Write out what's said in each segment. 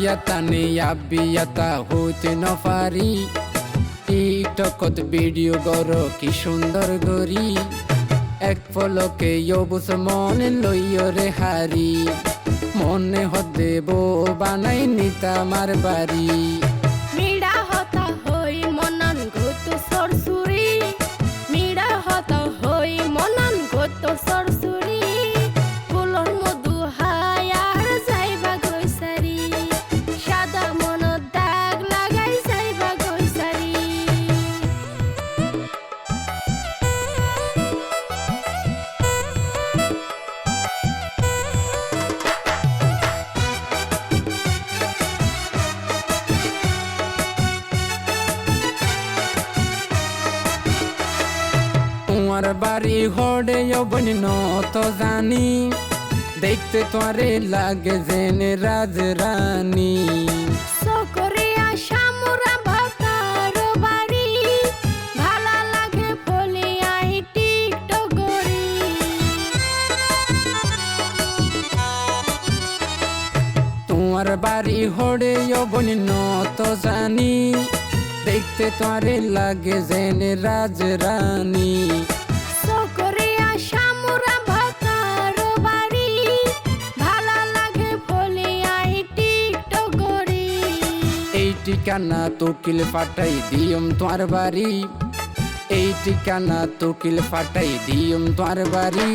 বিয়াতা নেই আবিয়াতা হইতে নপারি টিকটকত ভিডিও গর কি সুন্দর গরি এক পলকে অবুস মনে লইয়রে হারি মনে হদেব বানাই নিতা মার বাড়ি মিড়া হতা হই মনন গত সরসুরি মিড়া হতা হই মনন গত সরসুরি ফুলর মধু হায়ার যাইবা গৈসারি সাদা মন দাগ লাগাই যাইবা গৈসারি তোমার বাড়ি হড়ে অবনি নত জানি দেখতে তোরে লাগে জেনে রাজরানী সকরিয়া শামুরা ভাতার বাড়ি ভালা লাগে ফলিয়াই টিকটক গরি তোমার বাড়ি হড়ে অবনি নত জানি দেখতে তোরে লাগে জেনে রাজরানী সকরিয়া শামুরা ভাতার বাড়ি ভালা লাগে ফলিয়াই টিকটক গরি এই ঠিকানা তুকিল ফাটাই দিয়ম তোমার বাড়ি এই ঠিকানা তুকিল ফাটাই দিয়ম তোমার বাড়ি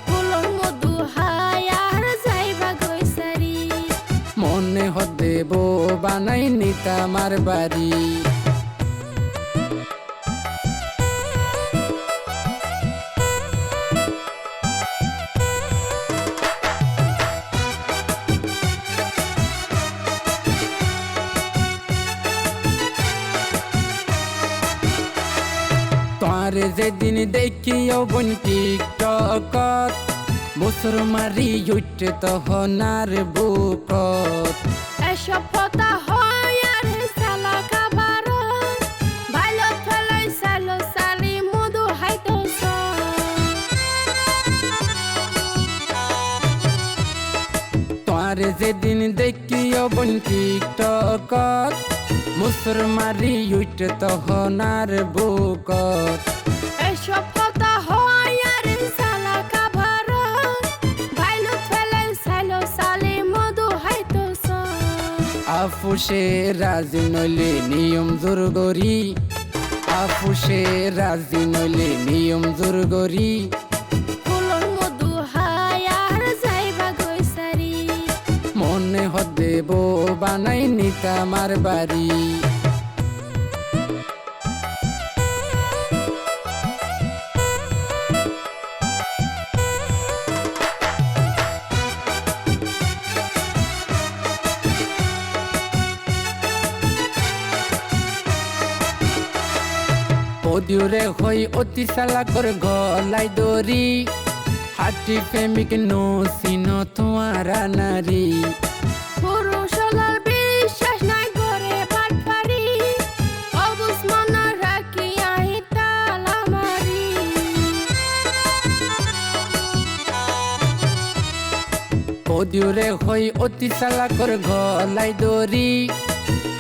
ফুলর মধু হায়ার যাইবা গৈসারি মনে হদেব বানাই নিতা আমার বাড়ি তোমারে যেদিন দেখি অবন টিকটকত বছর মারি উঠে তহনার বুকত এসব কথা হয় আর সালা কাবার ভালো ফেলাই সালো সালি মধু হাইতো তোমারে যেদিন দেখি অবন টিকটকত বছর মারি উঠে তহনার বুকত এসব কথা হয় আর সালা কাবার ভালো ফেলাই সালো সালি মধু হাইতো আফুসে রাজি নইলে নিয়ম জোর গরি আফুসে রাজি নইলে নিয়ম জোর গরি ফুলর মধু হায়ার যাইবা গৈসারি মনে হদেব বানাই নিতা আমার বাড়ি পদিউরে হই অতি চালাকর গলাই দরি হাটি প্রেমিক নসিন তোমারা নারী পুরুষলার বিশ্বাস নাই করে বাটপারি অবুস মনা রাখি আই তালা মারি পদিউরে হই অতি চালাকর গলাই দরি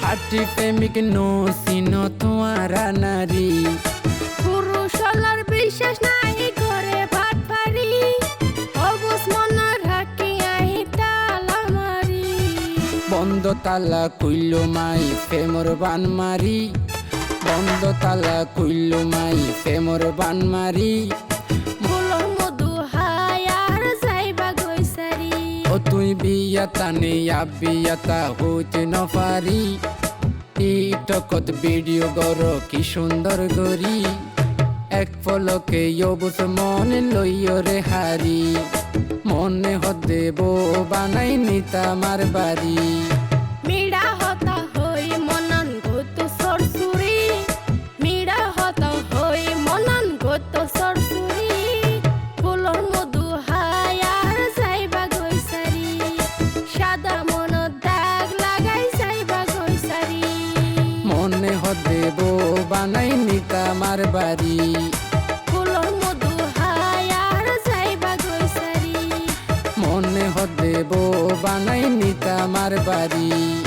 হাটি প্রেমিক নসিন তোমারা নারী পুরুষলার বিশ্বাস নাই করে বাটপারি অবুস মনা রাখি আই তালা মারি বন্ধ তালা কইল মাই প্রেমর বান মারি বন্ধ তালা কইল মাই প্রেমর বান মারি ফুলর মধু হায়ার যাইবা গৈসারি ও তুই বিয়াতা নেই আবিয়াতা হইতে নপারি টিকটকত ভিডিও গর কি সুন্দর গরি এক পলকে অবুস মনে লইয়রে হারি মনে হদেব বানাই নিতা আমার বাড়ি মিড়া হতা হই মনন গত সরসুরি মিড়া হতা হই মনন গত সরসুরি ফুলর মধু হায়ার যাইবা গৈসারি সাদা মন দাগ লাগাই যাইবা গৈসারি মনে হদেব বানাই নিতা আমার বাড়ি ফুলর মধু হায়ার যাইবা গৈসারি মনে হদেব বানাই নিতামার বাড়ি।